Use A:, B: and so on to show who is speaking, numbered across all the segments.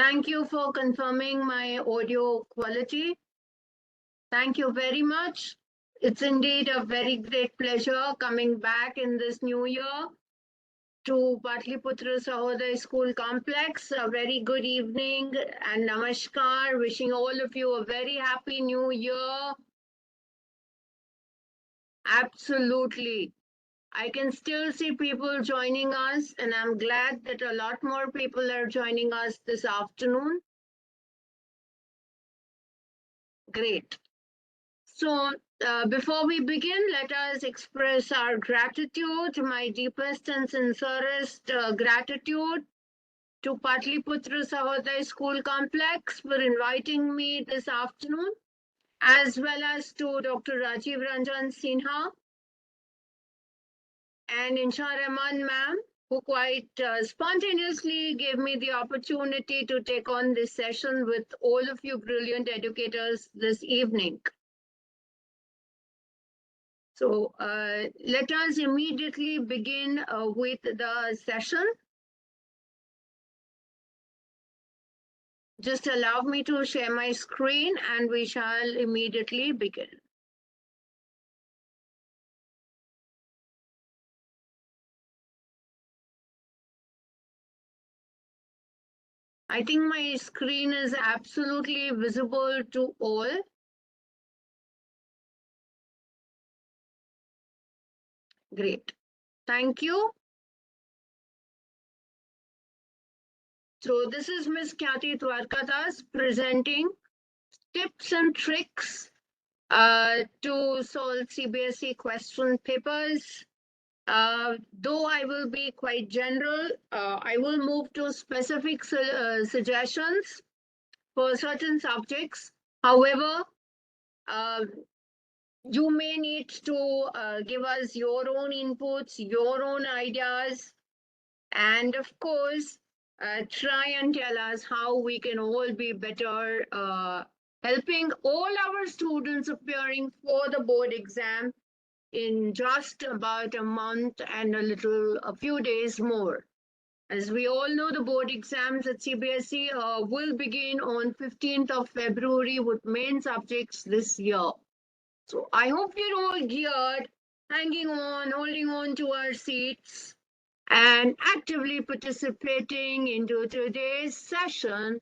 A: Thank you for confirming my audio quality. Thank you very much. It's indeed a very great pleasure coming back in this new year to Patliputra Sahodaya School Complex. A very good evening and namaskar. Wishing all of you a very happy new year. Absolutely. I can still see people joining us, and I'm glad that a lot more people are joining us this afternoon. Great. So, before we begin, let us express our gratitude, my deepest and sincerest gratitude to Patliputra Sahodaya School Complex for inviting me this afternoon, as well as to Dr. Rajiv Ranjan Sinha and Insha Rahman ma'am, who quite spontaneously gave me the opportunity to take on this session with all of you brilliant educators this evening. So let us immediately begin with the session. Just allow me to share my screen and we shall immediately begin. I think my screen is absolutely visible to all. Great. Thank you. So this is Ms. Khyati Dwarkadas presenting tips and tricks to solve CBSE question papers. Though I will be quite general, I will move to specific suggestions for certain subjects. However, you may need to give us your own inputs, your own ideas, and of course, try and tell us how we can all be better helping all our students appearing for the board exam in just about a month and a few days more. As we all know, the board exams at CBSE will begin on 15th of February with main subjects this year. So I hope we're all geared, hanging on, holding on to our seats, and actively participating into today's session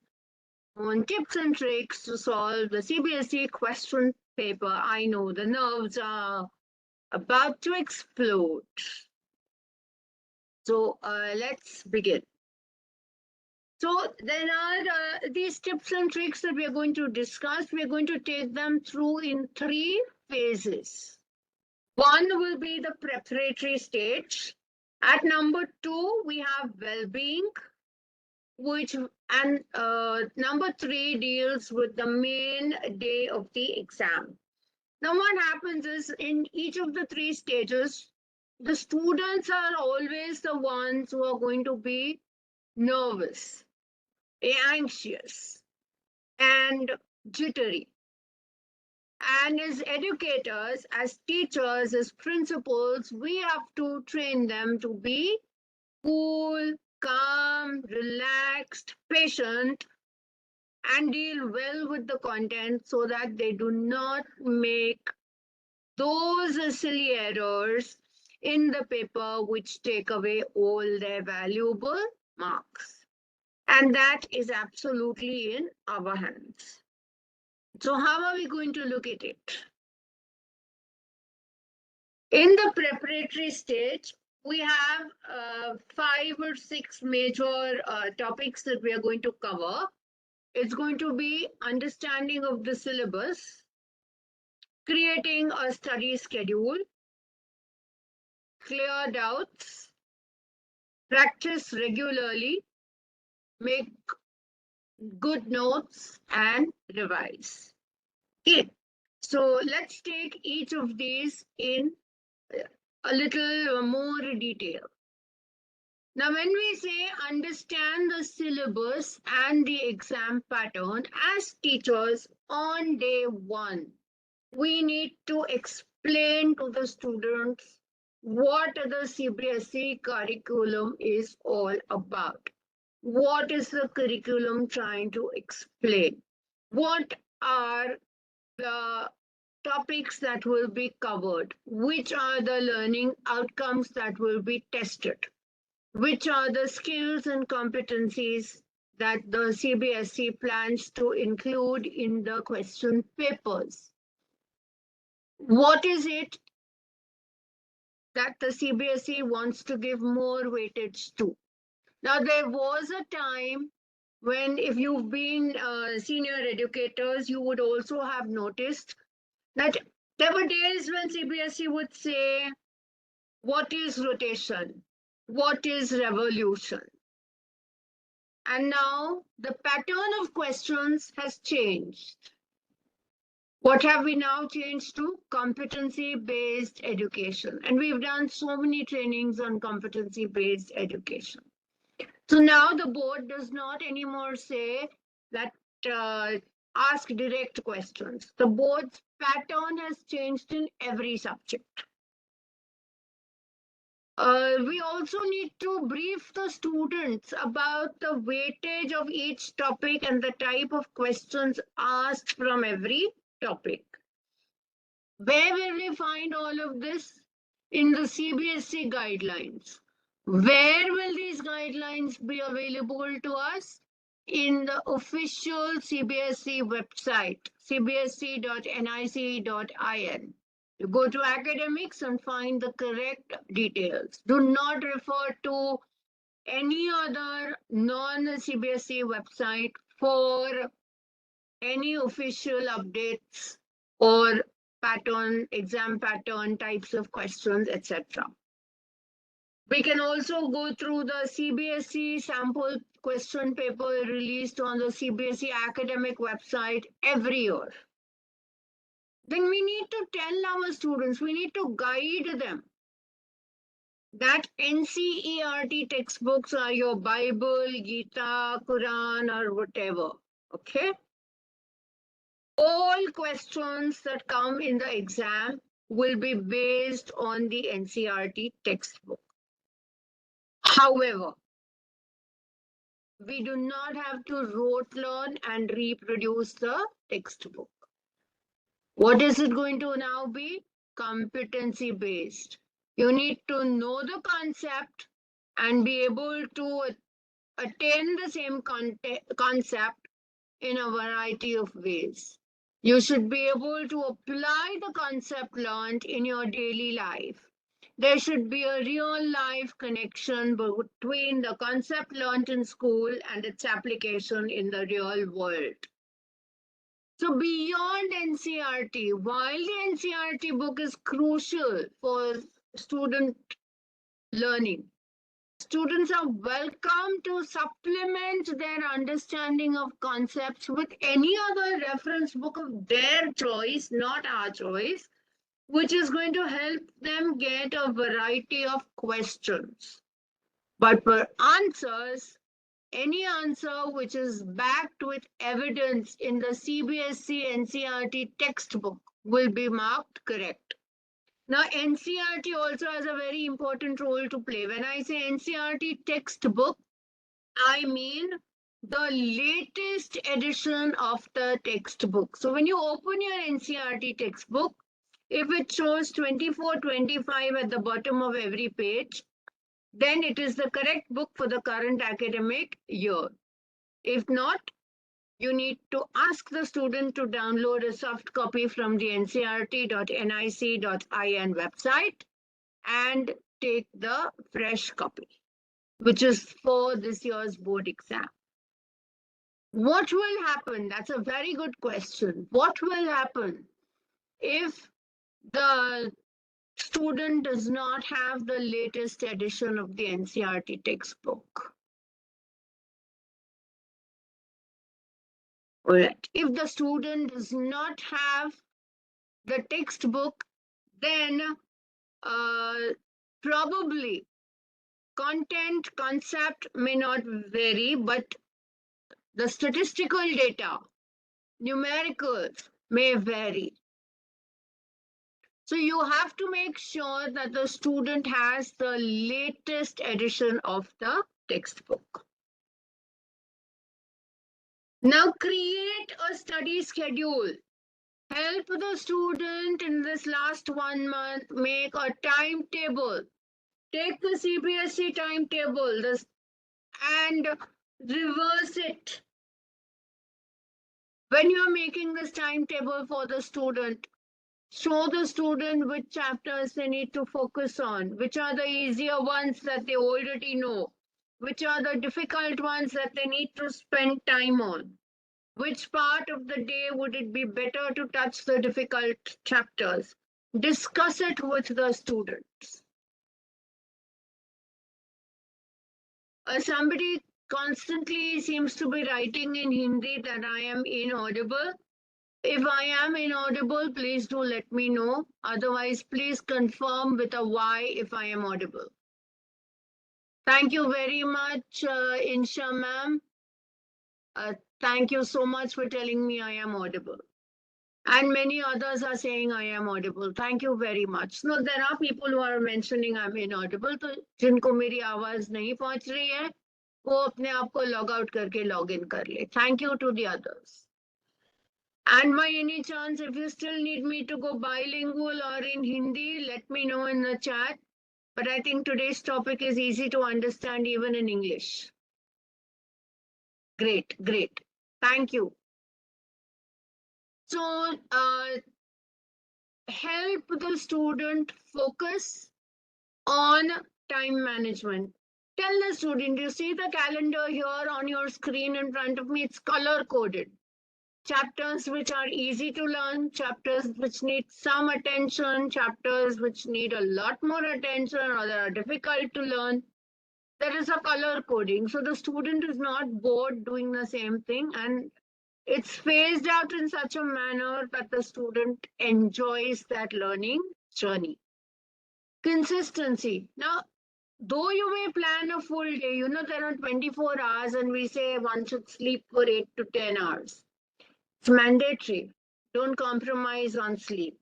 A: on tips and tricks to solve the CBSE question paper. I know the nerves are about to explode. So let's begin. So there are these tips and tricks that we are going to discuss. We are going to take them through in 3 phases. One will be the preparatory stage. At number 2, we have well-being, and number 3 deals with the main day of the exam. Now, what happens is in each of the 3 stages, the students are always the ones who are going to be nervous, anxious, and jittery. And as educators, as teachers, as principals, we have to train them to be cool, calm, relaxed, patient, and deal well with the content so that they do not make those silly errors in the paper which take away all their valuable marks. And that is absolutely in our hands. So how are we going to look at it? In the preparatory stage, we have 5 or 6 major topics that we are going to cover. It's going to be understanding of the syllabus, creating a study schedule, clear doubts, practice regularly, make good notes, and revise. Okay, so let's take each of these in a little more detail. Now, when we say understand the syllabus and the exam pattern as teachers on day 1, we need to explain to the students what the CBSE curriculum is all about. what is the curriculum trying to explain? What are the topics that will be covered? Which are the learning outcomes that will be tested? Which are the skills and competencies that the CBSE plans to include in the question papers? What is it that the CBSE wants to give more weightage to? Now, there was a time when, if you've been senior educators, you would also have noticed that there were days when CBSE would say, what is rotation? What is revolution? And now the pattern of questions has changed. What have we now changed to? Competency-based education. And we've done so many trainings on competency-based education. So now the board does not anymore say that ask direct questions. The board's pattern has changed in every subject. We also need to brief the students about the weightage of each topic and the type of questions asked from every topic. Where will we find all of this? In the CBSE guidelines. Where will these guidelines be available to us? In the official CBSE website, cbse.nic.in. You go to academics and find the correct details. Do not refer to any other non-CBSE website for any official updates or pattern, exam pattern, types of questions, etc. We can also go through the CBSE sample question paper released on the CBSE academic website every year. Then we need to tell our students, we need to guide them that NCERT textbooks are your Bible, Gita, Quran, or whatever. Okay? All questions that come in the exam will be based on the NCERT textbook. However, we do not have to rote learn and reproduce the textbook. What is it going to now be? Competency based. You need to know the concept and be able to attain the same concept in a variety of ways. You should be able to apply the concept learned in your daily life. There should be a real life connection between the concept learned in school and its application in the real world. So beyond NCERT, while the NCERT book is crucial for student learning, students are welcome to supplement their understanding of concepts with any other reference book of their choice, not our choice, which is going to help them get a variety of questions. But for answers, any answer which is backed with evidence in the CBSE NCERT textbook will be marked correct. Now, NCERT also has a very important role to play. When I say NCERT textbook, I mean the latest edition of the textbook. So when you open your NCERT textbook, if it shows 24-25 at the bottom of every page, then it is the correct book for the current academic year. If not, you need to ask the student to download a soft copy from the ncert.nic.in website and take the fresh copy, which is for this year's board exam. What will happen? That's a very good question. What will happen if the student does not have the latest edition of the NCERT textbook? All right. If the student does not have the textbook, then probably content concept may not vary, but the statistical data, numericals may vary. So you have to make sure that the student has the latest edition of the textbook. Now create a study schedule. Help the student in this last 1 month make a timetable. Take the CBSE timetable and reverse it. When you are making this timetable for the student, show the student which chapters they need to focus on, which are the easier ones that they already know, which are the difficult ones that they need to spend time on. Which part of the day would it be better to touch the difficult chapters? Discuss it with the students. Somebody constantly seems to be writing in Hindi that I am inaudible. If I am inaudible, please do let me know. Otherwise, please confirm with a Y if I am audible. Thank you very much, Insha ma'am. Thank you so much for telling me I am audible. And many others are saying I am audible. Thank you very much. No, there are people who are mentioning I'm inaudible. तो जिनको मेरी आवाज नहीं पहुंच रही है, वो अपने आप को लॉग आउट करके लॉग इन कर ले. Thank you to the others. And by any chance, if you still need me to go bilingual or in Hindi, let me know in the chat. But I think today's topic is easy to understand even in English. Great, great. Thank you. So, help the student focus on time management. Tell the student, you see the calendar here on your screen in front of me, it's color coded. Chapters which are easy to learn, chapters which need some attention, chapters which need a lot more attention or that are difficult to learn. There is a color coding. So the student is not bored doing the same thing, and it's phased out in such a manner that the student enjoys that learning journey. Consistency. Now, though you may plan a full day, there are 24 hours and we say one should sleep for 8 to 10 hours. It's mandatory. Don't compromise on sleep.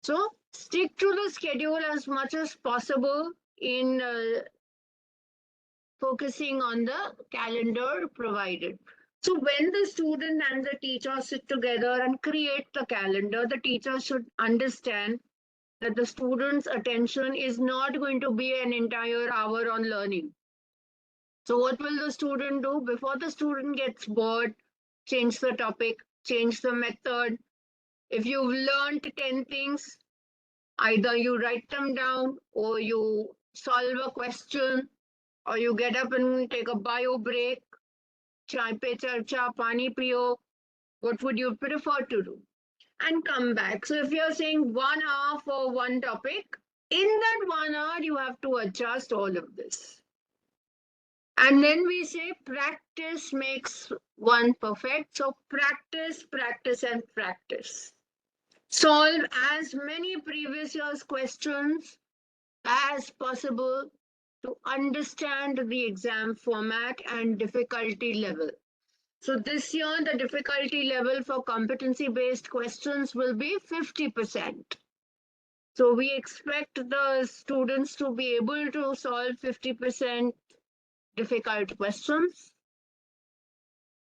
A: So stick to the schedule as much as possible in focusing on the calendar provided. So when the student and the teacher sit together and create the calendar, the teacher should understand that the student's attention is not going to be an entire hour on learning. So what will the student do? Before the student gets bored, change the topic, change the method. If you've learned 10 things, either you write them down or you solve a question or you get up and take a bio break, chai pe charcha, pani piyo. What would you prefer to do? And come back. So if you're saying 1 hour for one topic, in that 1 hour, you have to adjust all of this. And then we say practice makes one perfect. So practice, practice, and practice. Solve as many previous year's questions as possible to understand the exam format and difficulty level. So this year, the difficulty level for competency-based questions will be 50%. So we expect the students to be able to solve 50% difficult questions,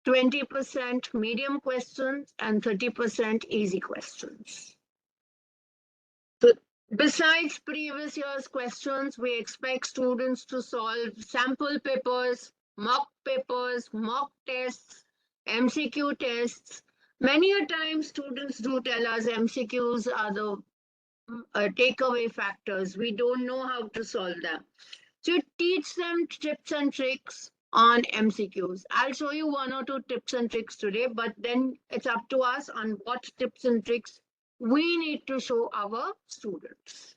A: 20% medium questions, and 30% easy questions. So besides previous year's questions, we expect students to solve sample papers, mock tests, MCQ tests. Many a time students do tell us MCQs are the takeaway factors. We don't know how to solve them. So teach them tips and tricks on MCQs. I'll show you 1 or 2 tips and tricks today, but then it's up to us on what tips and tricks we need to show our students.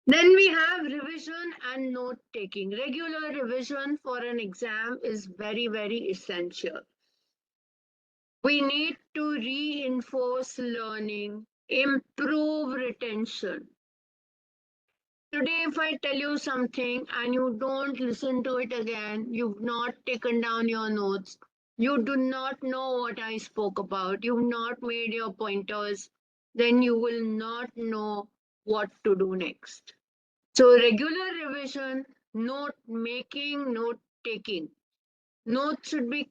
A: Then we have revision and note taking. Regular revision for an exam is very, very essential. We need to reinforce learning, improve retention. Today, if I tell you something and you don't listen to it again, you've not taken down your notes, you do not know what I spoke about, you've not made your pointers, then you will not know what to do next. So regular revision, note making, note taking. Notes should be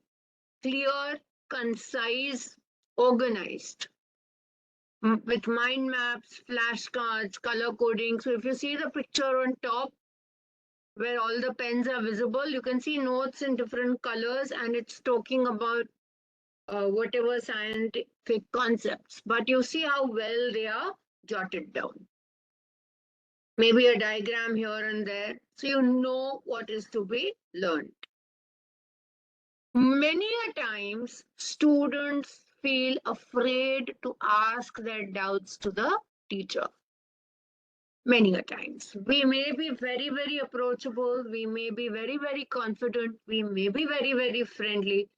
A: clear, concise, organized, with mind maps, flashcards, color coding. So if you see the picture on top where all the pens are visible, you can see notes in different colors, and it's talking about whatever scientific concepts. But you see how well they are jotted down. Maybe a diagram here and there, so you know what is to be learned. Many a times, students feel afraid to ask their doubts to the teacher. Many a times. We may be very, very approachable. We may be very, very confident. We may be very, very friendly.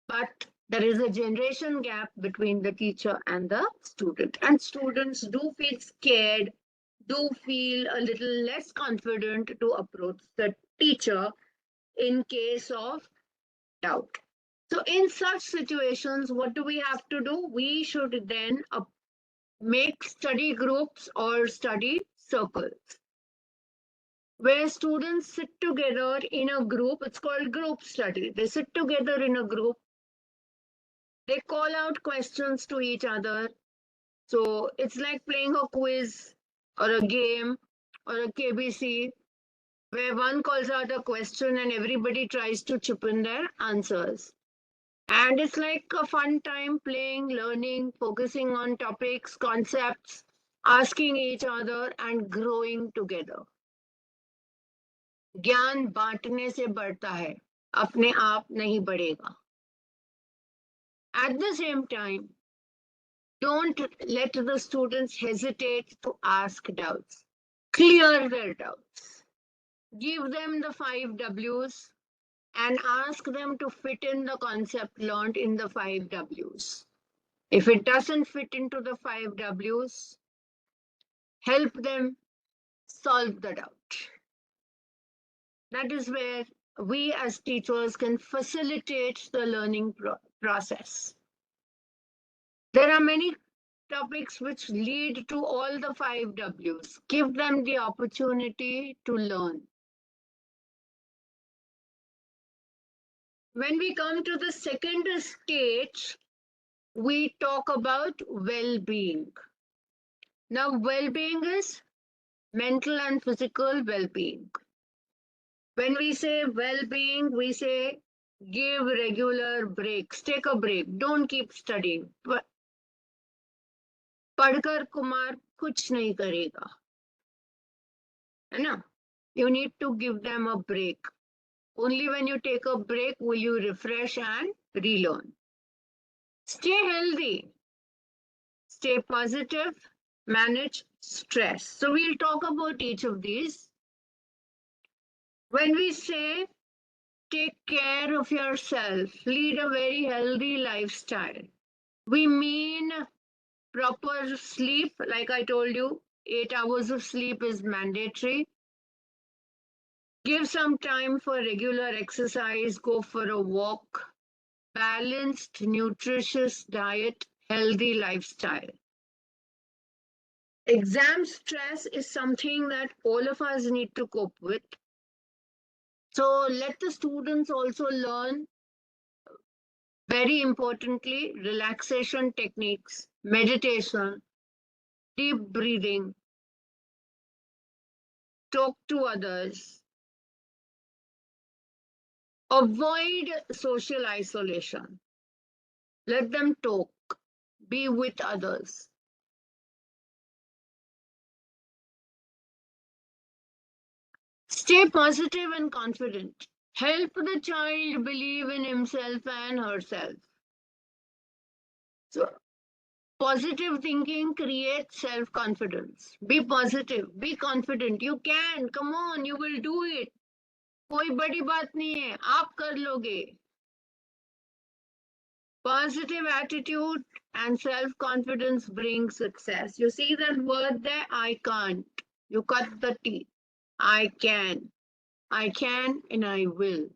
A: But there is a generation gap between the teacher and the student. And students do feel scared, do feel a little less confident to approach the teacher in case of doubt. So in such situations, what do we have to do? We should then make study groups or study circles where students sit together in a group. It's called group study. They sit together in a group. They call out questions to each other. So it's like playing a quiz or a game or a KBC where one calls out a question and everybody tries to chip in their answers. And it's like a fun time playing, learning, focusing on topics, concepts, asking each other and growing together. ज्ञान बांटने से बढ़ता है, अपने आप नहीं बढ़ेगा. At the same time, don't let the students hesitate to ask doubts. Clear their doubts. Give them the 5 W's and ask them to fit in the concept learned in the 5 W's. If it doesn't fit into the 5 W's, help them solve the doubt. That is where we as teachers can facilitate the learning process. There are many topics which lead to all the 5 W's. Give them the opportunity to learn. When we come to the second stage, we talk about well-being. Now, well-being is mental and physical well-being. When we say well-being, we say give regular breaks, take a break, don't keep studying. पढ़कर कुमार कुछ नहीं करेगा, है ना? You need to give them a break. Only when you take a break will you refresh and relearn. Stay healthy, stay positive, manage stress. So we'll talk about each of these. When we say take care of yourself, lead a very healthy lifestyle, we mean proper sleep. Like I told you, 8 hours of sleep is mandatory. Give some time for regular exercise, go for a walk, balanced, nutritious diet, healthy lifestyle. Exam stress is something that all of us need to cope with. So let the students also learn, very importantly, relaxation techniques, meditation, deep breathing, talk to others, avoid social isolation. Let them talk, be with others. Stay positive and confident. Help the child believe in himself and herself. So, positive thinking creates self-confidence. Be positive, be confident. You can, come on, you will do it. कोई बड़ी बात नहीं है, आप कर लोगे. Positive attitude and self-confidence bring success. You see that word there, I can't. You cut the T. I can and I will.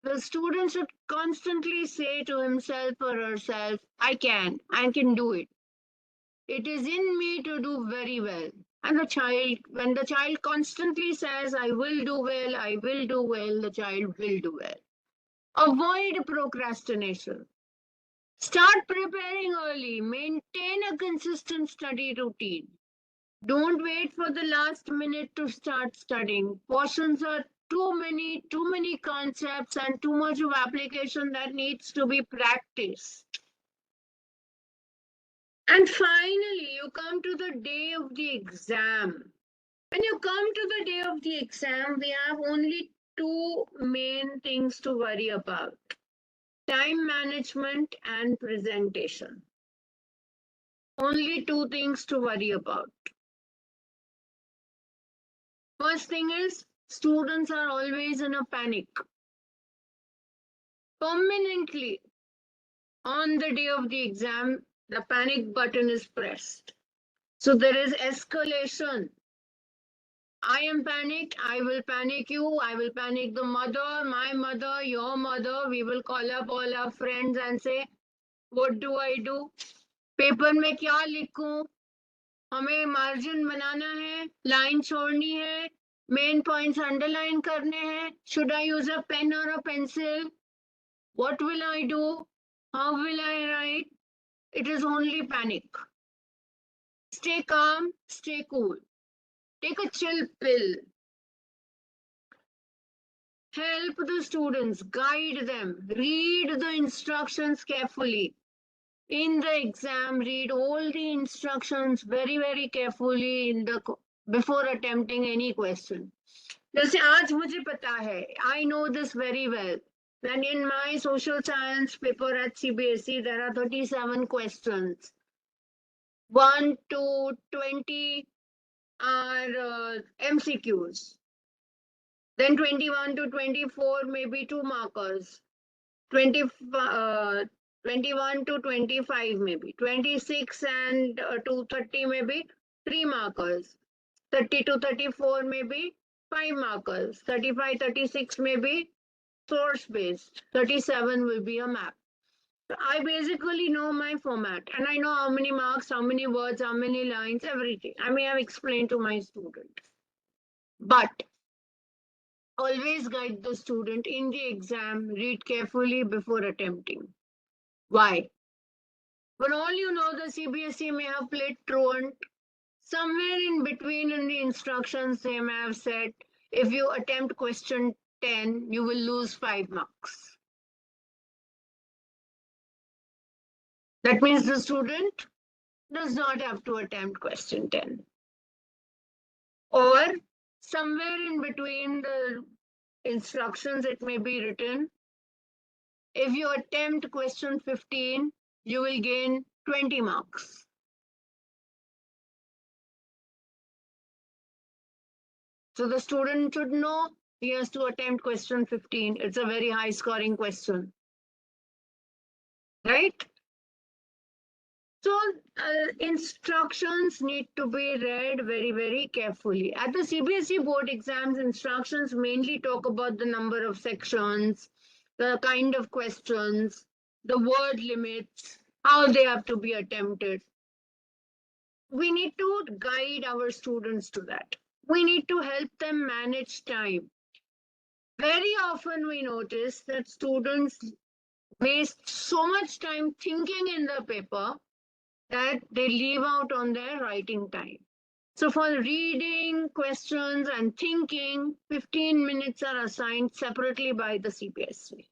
A: The student should constantly say to himself or herself, I can do it. It is in me to do very well. And when the child constantly says, I will do well, the child will do well. Avoid procrastination. Start preparing early. Maintain a consistent study routine. Don't wait for the last minute to start studying. Portions are too many concepts and too much of application that needs to be practiced. And finally, you come to the day of the exam. When you come to the day of the exam, we have only two main things to worry about: time management and presentation. Only two things to worry about. First thing is, students are always in a panic. Permanently, on the day of the exam, the panic button is pressed. So there is escalation. I am panicked. I will panic you. I will panic the mother, my mother, your mother. We will call up all our friends and say, what do I do? Paper में क्या लिखूं? हमें margin बनाना है, line छोड़नी है, main points underline करने हैं. Should I use a pen or a pencil? What will I do? How will I write? It is only panic. Stay calm, stay cool. Take a chill pill. Help the students, guide them, read the instructions carefully. In the exam, read all the instructions very, very carefully before attempting any question. जैसे आज मुझे पता है, I know this very well. Then in my social science paper at CBSE, there are 37 questions. 1 to 20 are MCQs. Then 21 to 24 maybe 2 markers. 21 to 25 maybe. 26 and 230 maybe 3 markers. 30 to 34 maybe 5 markers. 35, 36 maybe source based. 37 will be a map. So I basically know my format and I know how many marks, how many words, how many lines, everything. I may have explained to my student. But always guide the student in the exam, read carefully before attempting. Why? For all you know, the CBSE may have played truant. Somewhere in between in the instructions, they may have said, if you attempt question 10, you will lose 5 marks. That means the student does not have to attempt question 10. Or somewhere in between the instructions, it may be written, if you attempt question 15, you will gain 20 marks. So the student should know he has to attempt question 15. It's a very high scoring question. Right? So instructions need to be read very, very carefully. At the CBSE board exams, instructions mainly talk about the number of sections, the kind of questions, the word limits, how they have to be attempted. We need to guide our students to that. We need to help them manage time. Very often we notice that students waste so much time thinking in the paper that they leave out on their writing time. So for reading, questions, and thinking, 15 minutes are assigned separately by the CBSE.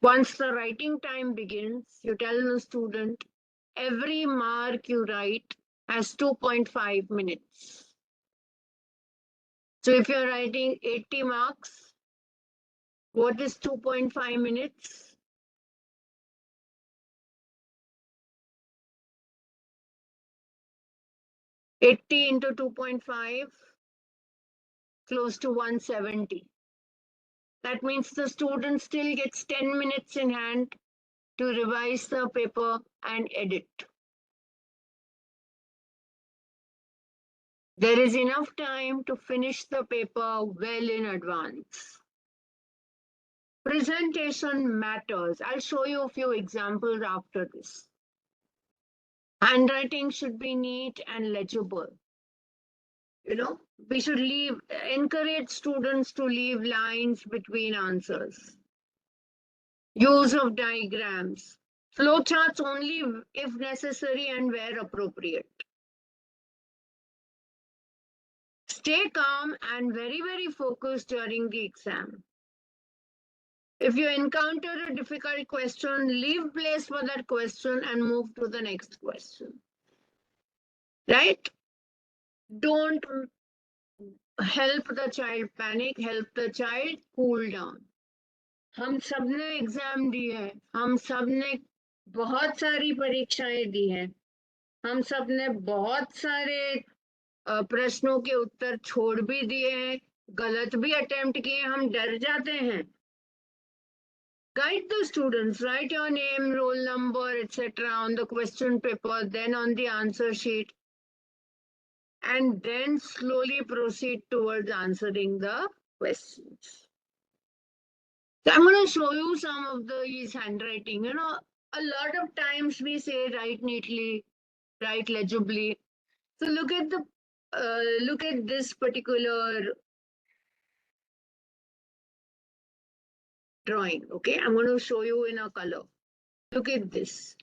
A: Once the writing time begins, you tell the student, every mark you write has 2.5 minutes. So if you're writing 80 marks, what is 2.5 minutes? Eighty into 2.5, close to 170. That means the student still gets 10 minutes in hand to revise the paper and edit. There is enough time to finish the paper well in advance. Presentation matters. I'll show you a few examples after this. Handwriting should be neat and legible. We should encourage students to leave lines between answers. use of diagrams, flowcharts only if necessary and where appropriate. Stay calm and very, very focused during the exam. If you encounter a difficult question, leave place for that question and move to the next question. Right? Don't help the child panic, help the child cool down. हम सब ने exam दी है, हम सब ने बहुत सारी परीक्षाएं दी हैं, हम सब ने बहुत सारे प्रश्नों के उत्तर छोड़ भी दिए हैं, गलत भी अटेम्प्ट किए, हम डर जाते हैं. Guide the students, write your name, roll number, etc. on the question paper, then on the answer sheet, and then slowly proceed towards answering the questions. So I'm going to show you some of these handwriting. You know, a lot of times we say write neatly, write legibly. So look at this particular drawing. Okay, I'm going to show you in a color. Look at this.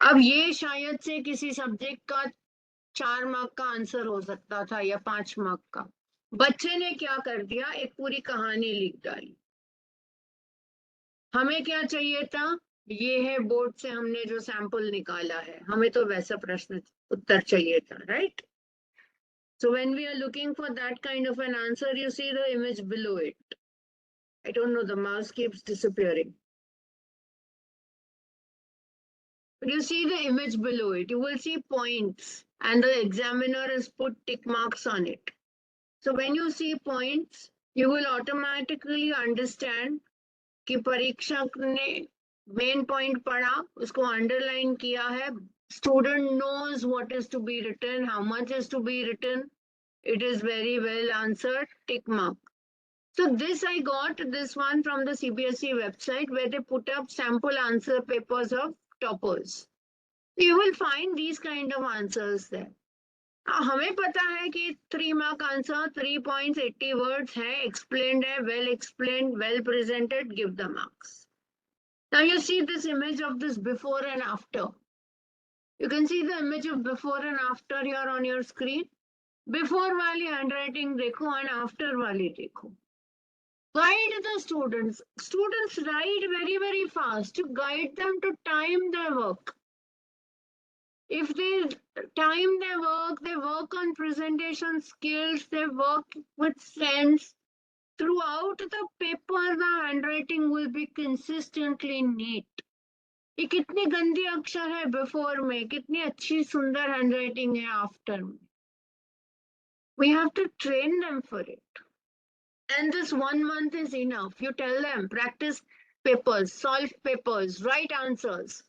A: अब ये शायद से किसी subject का 4 mark का answer हो सकता था या 5 मार्क का. बच्चे ने क्या कर दिया, एक पूरी कहानी लिख डाली. हमें क्या चाहिए था, ये है बोर्ड से हमने जो सैंपल निकाला है, हमें तो वैसा प्रश्न उत्तर चाहिए था. Right? So when we are looking for that kind of an answer, you see the image below it. I don't know, the mouse keeps disappearing. But you see the image below it, you will see points and the examiner has put tick marks on it. So when you see points, you will automatically understand कि परीक्षक ने main point पढ़ा, उसको underline किया है. Student knows what is to be written, how much is to be written. It is very well answered, tick mark. So this I got this one from the CBSE website where they put up sample answer papers of toppers. You will find these kind of answers there. हमें पता है कि 3 mark answer, 3 points, 80 words है, explained है, well presented, give the marks. Now you see this image of this before and after. You can see the image of before and after here on your screen. Before वाली handwriting देखो and after वाली देखो. Guide the students. Students write very, very fast. To guide them to time their work. If they time their work, they work on presentation skills, they work with sense. Throughout the paper, the handwriting will be consistently neat. ये कितनी गंदी अक्षर है before में, कितनी अच्छी सुंदर handwriting है after में. We have to train them for it. And this 1 month is enough. You tell them, practice papers, solve papers, write answers.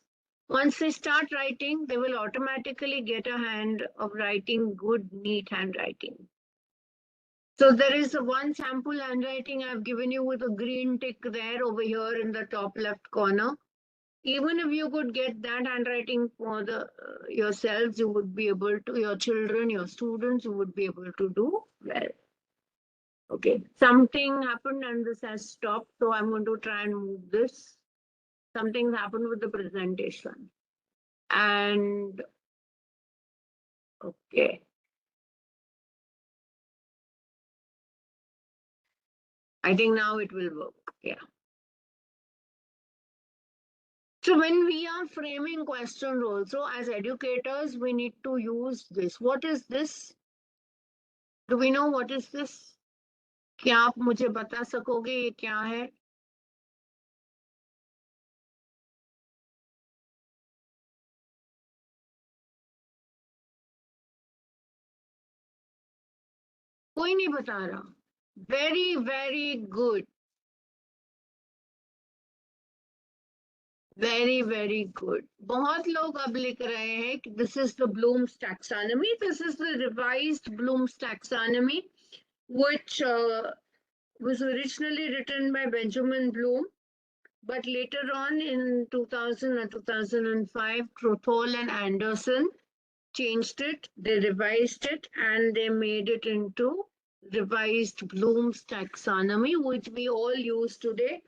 A: Once they start writing, they will automatically get a hand of writing good, neat handwriting. So there is one sample handwriting I've given you with a green tick there over here in the top left corner. Even if you could get that handwriting for yourselves, you would be able to, your children, your students, you would be able to do well. Okay, something happened and this has stopped, so I'm going to try and move this. Something happened with the presentation. And okay. I think now it will work. Yeah. So when we are framing questions also as educators, we need to use this. What is this? Do we know what is this? क्या आप मुझे बता सकोगे ये क्या है? कोई नहीं बता रहा. Very, very good. Very, very good. बहुत लोग अब लिख रहे हैं कि this is the Bloom's taxonomy. This is the revised Bloom's taxonomy, which was originally written by Benjamin Bloom, but later on in 2000 and 2005, Trothol and Anderson changed it, they revised it, and they made it into revised Bloom's taxonomy, which we all use today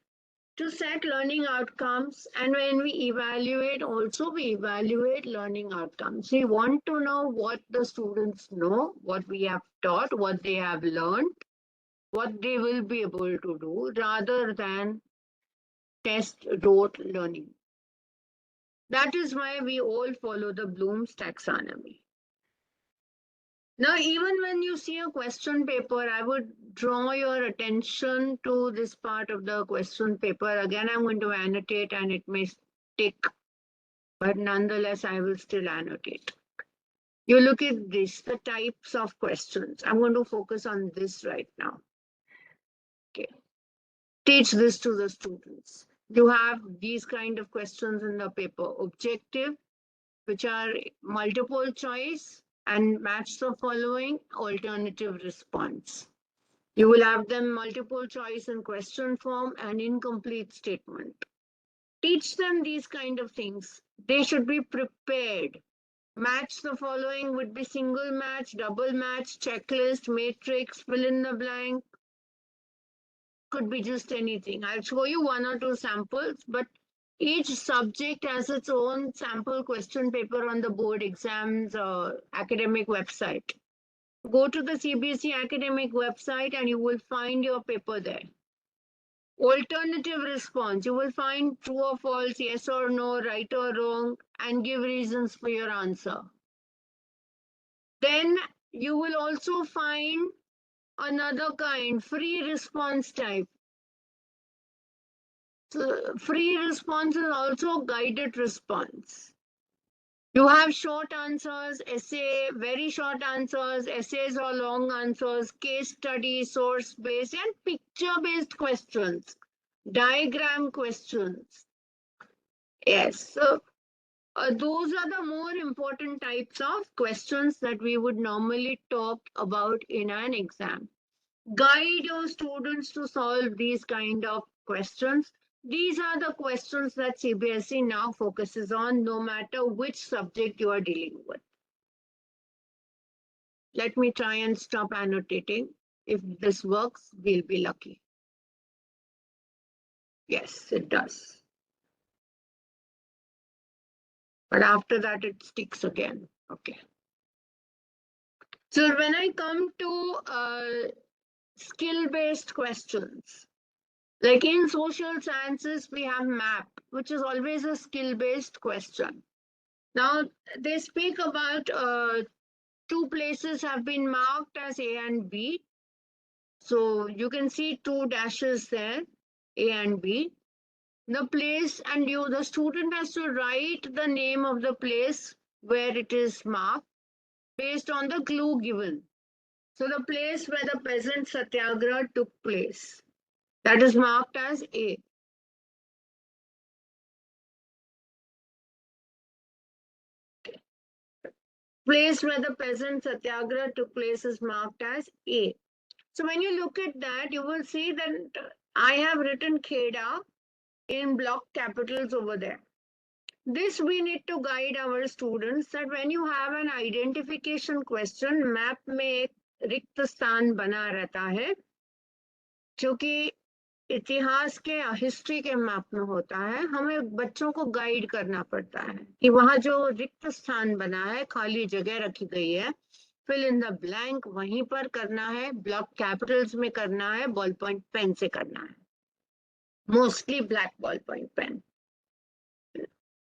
A: to set learning outcomes. And when we evaluate, also we evaluate learning outcomes. We want to know what the students know, what we have taught, what they have learned, what they will be able to do, rather than test rote learning. That is why we all follow the Bloom's taxonomy. Now, even when you see a question paper, I would draw your attention to this part of the question paper. Again, I'm going to annotate and it may stick, but nonetheless, I will still annotate. You look at this, the types of questions. I'm going to focus on this right now. Okay. Teach this to the students. You have these kind of questions in the paper. Objective, which are multiple choice, and match the following, alternative response. You will have them multiple choice in question form and incomplete statement. Teach them these kind of things. They should be prepared. Match the following would be single match, double match, checklist, matrix, fill in the blank. Could be just anything. I'll show you one or two samples, but each subject has its own sample question paper on the board exams academic website. Go to the CBSE academic website and you will find your paper there. Alternative response, you will find true or false, yes or no, right or wrong, and give reasons for your answer. Then you will also find another kind, free response type. So free response is also guided response. You have short answers, essay, very short answers, essays or long answers, case study, source-based, and picture-based questions, diagram questions. Yes, so those are the more important types of questions that we would normally talk about in an exam. Guide your students to solve these kind of questions. These are the questions that CBSE now focuses on, no matter which subject you are dealing with. Let me try and stop annotating. If this works, we'll be lucky. Yes, it does. But after that, it sticks again. Okay. So when I come to skill-based questions, like in social sciences, we have MAP, which is always a skill-based question. Now, they speak about two places have been marked as A and B. So you can see two dashes there, A and B. The place, and the student has to write the name of the place where it is marked based on the clue given. So the place where the peasant satyagraha took place, that is marked as A. Place where the peasant satyagraha took place is marked as A. So when you look at that, you will see that I have written Kheda in block capitals over there. This we need to guide our students that when you have an identification question, map में रिक्त स्थान बना रहता है, क्योंकि इतिहास के history के मैप में होता है, हमें बच्चों को गाइड करना पड़ता है कि वहां जो रिक्त स्थान बना है, खाली जगह रखी गई है, फिल इन द ब्लैंक वहीं पर करना है, ब्लॉक कैपिटल्स में करना है, बॉल पॉइंट पेन से करना है, mostly black ball point pen.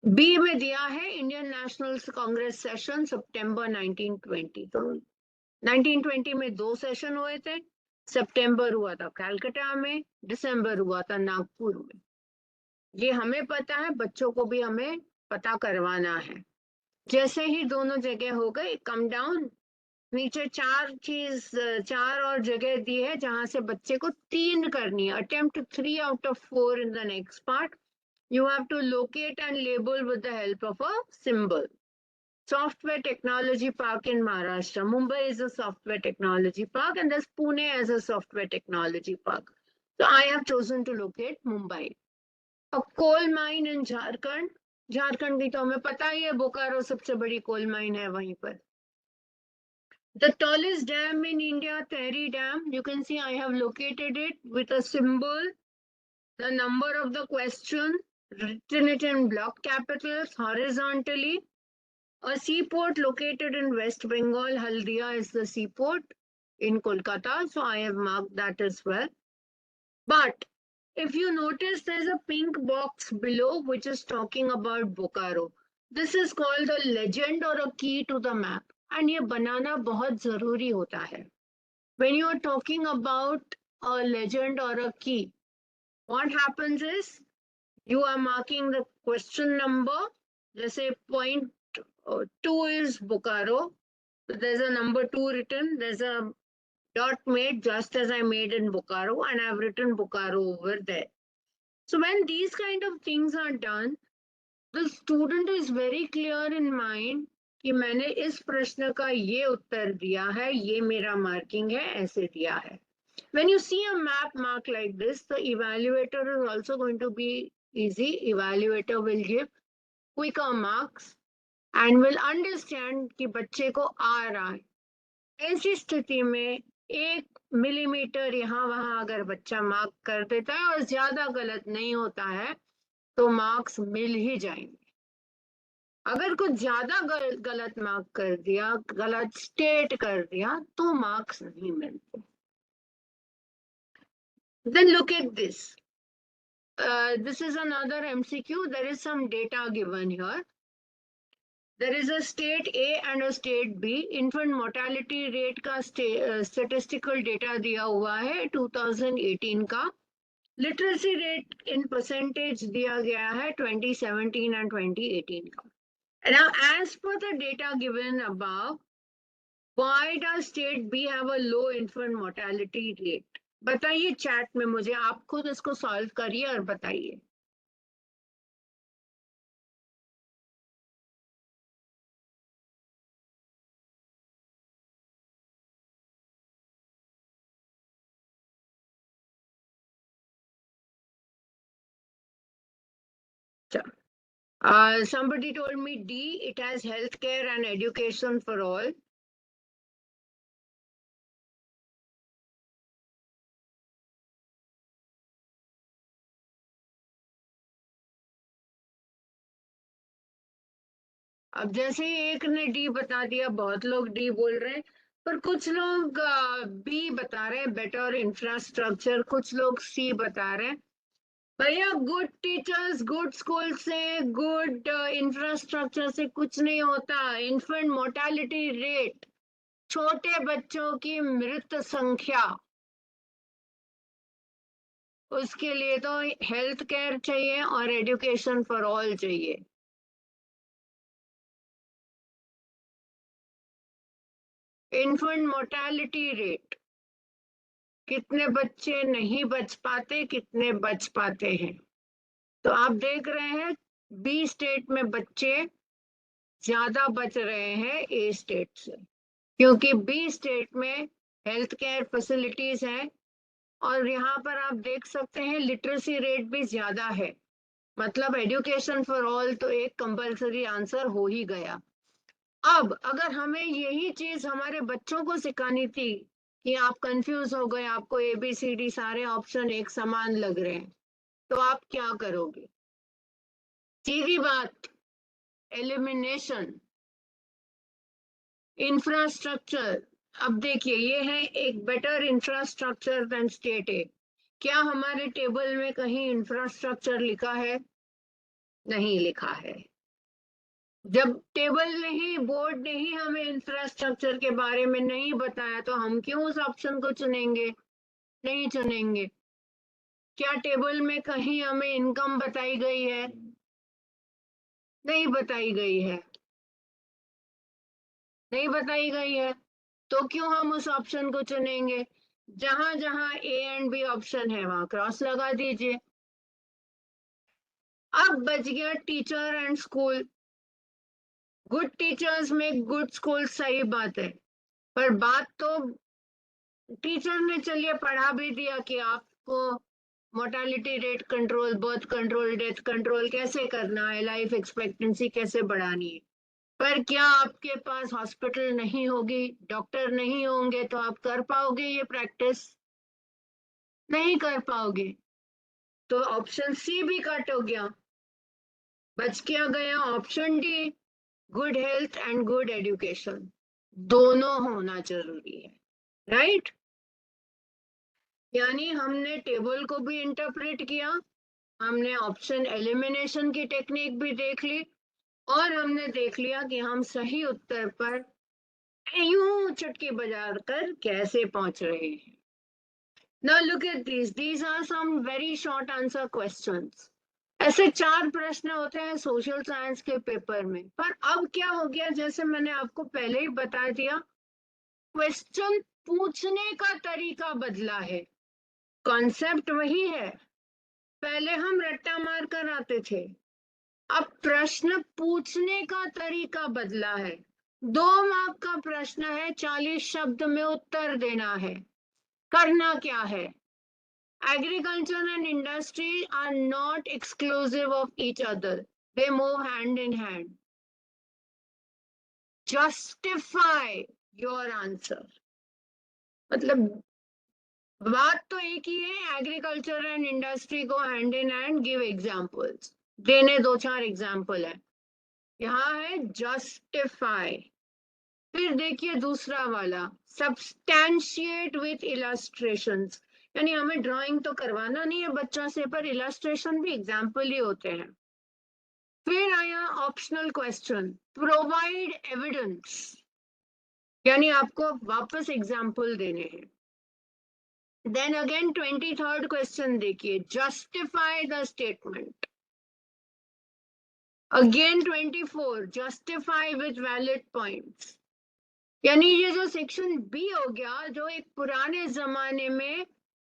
A: B में दिया है इंडियन नेशनल कांग्रेस सेशन सितंबर 1920. तो 1920 में 2 सेशन हुए थे. सितंबर हुआ था कलकत्ता में, दिसंबर हुआ था नागपुर में. ये हमें पता है, बच्चों को भी हमें पता करवाना है. जैसे ही दोनों जगह हो गए, कम डाउन, नीचे 4 और जगह दी है जहां से बच्चे को 3 करनी है. Attempt 3 out of 4 in the next part. You have to locate and label with the help of a symbol. Software Technology Park in Maharashtra. Mumbai is a software technology park, and there's Pune as a software technology park. So I have chosen to locate Mumbai. A coal mine in Jharkhand. Jharkhand की तो हमें पता ही है, बोकारो सबसे बड़ी coal mine है वहीं पर. The tallest dam in India, Tehri Dam, you can see I have located it with a symbol, the number of the question, written it in block capitals horizontally. A seaport located in West Bengal, Haldia is the seaport in Kolkata, so I have marked that as well. But if you notice, there's a pink box below which is talking about Bokaro. This is called a legend or a key to the map. And ये बनाना बहुत जरूरी होता है. When you are talking about a legend or a key, what happens is you are marking the question number. जैसे point 2 is Bokaro. So there's a number 2 written. There's a dot made just as I made in Bokaro, and I've written Bokaro over there. So when these kind of things are done, the student is very clear in mind कि मैंने इस प्रश्न का ये उत्तर दिया है, ये मेरा marking है, ऐसे दिया है. When you see a map mark like this, the evaluator is also going to be easy. Evaluator will give quicker marks and will understand कि बच्चे को आ रहा है. ऐसी स्थिति में 1 मिलीमीटर यहाँ वहां अगर बच्चा मार्क कर देता है और ज्यादा गलत नहीं होता है तो मार्क्स मिल ही जाएंगे. अगर कुछ ज्यादा गलत मार्क कर दिया, गलत स्टेट कर दिया तो मार्क्स नहीं मिलते. Then look at this. This is another MCQ. There is some data given here. There is a state A and a state B. Infant mortality rate का statistical data दिया हुआ है 2018 का. Literacy rate in percentage दिया गया है 2017 and 2018 का. Now, as per the data given above, why does state B have a low infant mortality rate? बताइए चैट में मुझे, आप खुद इसको सॉल्व करिए और बताइए. Somebody told me D, it has healthcare and education for all. अब जैसे ही एक ने डी बता दिया, बहुत लोग डी बोल रहे हैं, पर कुछ लोग बी बता रहे हैं, बेटर इंफ्रास्ट्रक्चर. कुछ लोग सी बता रहे हैं. भैया गुड टीचर्स, गुड स्कूल से, गुड इंफ्रास्ट्रक्चर से कुछ नहीं होता. इन्फेंट मोर्टेलिटी रेट, छोटे बच्चों की मृत संख्या, उसके लिए तो हेल्थ केयर चाहिए और एजुकेशन फॉर ऑल चाहिए. इन्फेंट मोर्टेलिटी रेट, कितने बच्चे नहीं बच पाते, कितने बच पाते हैं. तो आप देख रहे हैं बी स्टेट में बच्चे ज्यादा बच रहे हैं ए स्टेट से, क्योंकि बी स्टेट में हेल्थ केयर फैसिलिटीज है. और यहाँ पर आप देख सकते हैं लिटरेसी रेट भी ज्यादा है. मतलब एजुकेशन फॉर ऑल तो एक कंपलसरी आंसर हो ही गया. अब अगर हमें यही चीज हमारे बच्चों को सिखानी थी कि आप कंफ्यूज हो गए, आपको ABCD सारे ऑप्शन एक समान लग रहे हैं, तो आप क्या करोगे? सीधी बात, एलिमिनेशन. इंफ्रास्ट्रक्चर, अब देखिए ये है एक better infrastructure then state A. क्या हमारे टेबल में कहीं इंफ्रास्ट्रक्चर लिखा है? नहीं लिखा है. जब टेबल ने ही, बोर्ड ने ही हमें इंफ्रास्ट्रक्चर के बारे में नहीं बताया तो हम क्यों उस ऑप्शन को चुनेंगे? नहीं चुनेंगे. क्या टेबल में कहीं हमें इनकम बताई गई है? नहीं बताई गई है. नहीं बताई गई है तो क्यों हम उस ऑप्शन को चुनेंगे? जहां जहां ए एंड बी ऑप्शन है वहां क्रॉस लगा दीजिए. अब बच गया teacher and school. Good teachers में गुड स्कूल, सही बात है, पर बात तो टीचर ने चलिए पढ़ा भी दिया कि आपको mortality rate control, birth control, death control कैसे करना है, लाइफ एक्सपेक्टेंसी कैसे बढ़ानी है. पर क्या आपके पास हॉस्पिटल नहीं होगी, डॉक्टर नहीं होंगे, तो आप कर पाओगे ये प्रैक्टिस? नहीं कर पाओगे। तो ऑप्शन सी भी कट हो गया, बच क्या गया option D, good health and good education. दोनों होना जरूरी है, राइट? यानी हमने टेबल को भी इंटरप्रेट किया, हमने ऑप्शन एलिमिनेशन की टेक्निक भी देख ली, और हमने देख लिया कि हम सही उत्तर पर यूं चुटकी बजा कर कैसे पहुंच रहे हैं। Now look at these. These are some very short answer questions. ऐसे 4 प्रश्न होते हैं सोशल साइंस के पेपर में। पर अब क्या हो गया, जैसे मैंने आपको पहले ही बता दिया, क्वेश्चन पूछने का तरीका बदला है, कॉन्सेप्ट वही है। पहले हम रट्टा मार कर आते थे, अब प्रश्न पूछने का तरीका बदला है। 2 मार्क का प्रश्न है, 40 शब्द में उत्तर देना है। करना क्या है? Agriculture and industry are not exclusive of each other. They move hand in hand. Justify your answer. मतलब बात तो एक ही है, एग्रीकल्चर एंड इंडस्ट्री को hand in hand, give examples. देने 2-4 एग्जांपल है, यहाँ है जस्टिफाई। फिर देखिए दूसरा वाला, सब्सटैंशिएट विथ इलस्ट्रेशंस, यानी हमें ड्राइंग तो करवाना नहीं है बच्चों से, पर इलस्ट्रेशन भी एग्जाम्पल ही होते हैं। फिर आया ऑप्शनल क्वेश्चन, प्रोवाइड एविडेंस, यानी आपको वापस एग्जाम्पल देने हैं। देन अगेन 23rd क्वेश्चन देखिए, justify the statement. Again 24, justify with valid points. यानी ये जो सेक्शन बी हो गया, जो एक पुराने जमाने में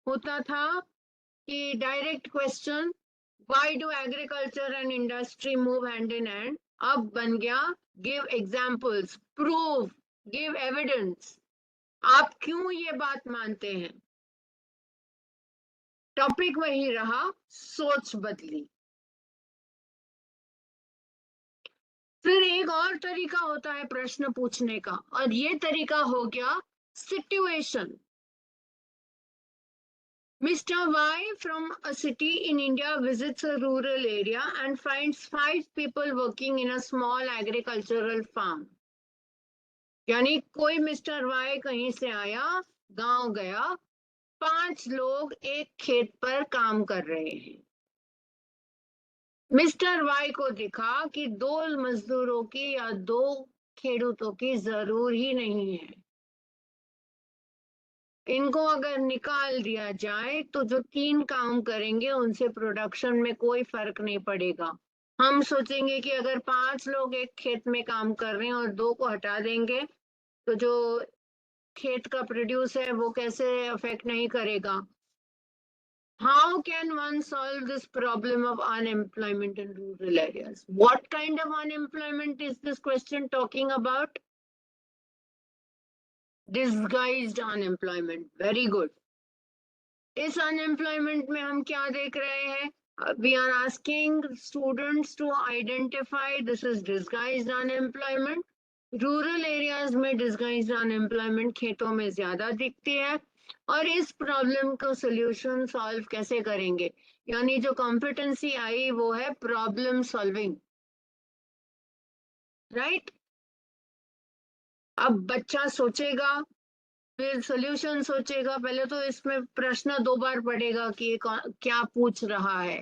A: होता था कि direct question, why do agriculture and industry move hand in hand, अब बन गया give examples, prove, give evidence. आप क्यों ये बात मानते हैं? टॉपिक वही रहा, सोच बदली। फिर एक और तरीका होता है प्रश्न पूछने का, और ये तरीका हो गया situation. Mr. Y from a city in India visits a rural area and finds 5 people working in a small agricultural farm. यानी कोई मिस्टर वाई कहीं से आया, गांव गया, 5 लोग एक खेत पर काम कर रहे हैं। मिस्टर वाई को दिखा कि 2 मजदूरों की या 2 खेडूतों की जरूर ही नहीं है। इनको अगर निकाल दिया जाए तो जो 3 काम करेंगे उनसे प्रोडक्शन में कोई फर्क नहीं पड़ेगा। हम सोचेंगे कि अगर 5 लोग एक खेत में काम कर रहे हैं और 2 को हटा देंगे तो जो खेत का प्रोड्यूस है वो कैसे अफेक्ट नहीं करेगा। How can one solve this problem of unemployment in rural areas? What kind of unemployment is this question talking about? Disguised unemployment. Very good. इस अनएम्प्लॉयमेंट में हम क्या देख रहे हैं? We are asking students to identify this is disguised unemployment. Rural areas में disguised unemployment खेतों में ज्यादा दिखती है, और इस प्रॉब्लम को सोल्यूशन सॉल्व कैसे करेंगे? यानी जो कॉम्पिटेंसी आई वो है प्रॉब्लम सॉल्विंग, राइट? अब बच्चा सोचेगा, फिर सोल्यूशन सोचेगा, पहले तो इसमें प्रश्न 2 बार पढ़ेगा कि ये क्या पूछ रहा है।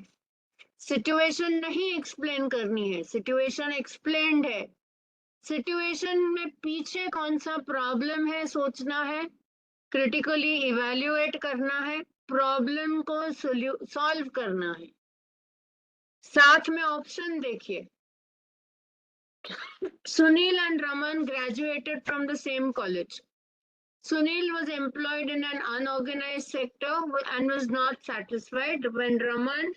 A: सिचुएशन नहीं एक्सप्लेन करनी है, सिचुएशन एक्सप्लेन्ड है। सिचुएशन में पीछे कौन सा प्रॉब्लम है सोचना है, क्रिटिकली इवेल्युएट करना है, प्रॉब्लम को सॉल्व करना है। साथ में ऑप्शन देखिए, Sunil and Raman graduated from the same college. Sunil was employed in an unorganized sector and was not satisfied. When Raman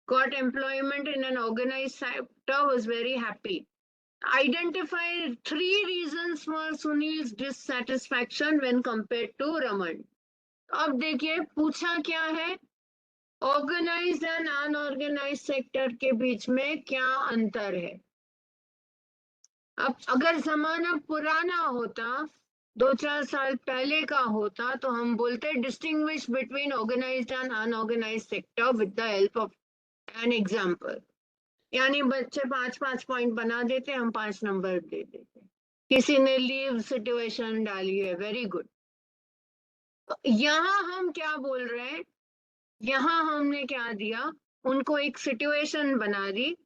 A: got employment in an organized sector, was very happy. Identify 3 reasons for Sunil's dissatisfaction when compared to Raman. अब देखिए पूछा क्या है, organised and unorganised sector के बीच में क्या अंतर है। अब अगर जमाना पुराना होता, 2-4 साल पहले का होता, तो हम बोलते distinguish between organised and unorganised sector with the help of an example. यानी बच्चे 5-5 पॉइंट बना देते, हम 5 नंबर दे देते। किसी ने लीव सिचुएशन डाली है, वेरी गुड। यहाँ हम क्या बोल रहे हैं, यहाँ हमने क्या दिया, उनको एक सिचुएशन बना दी,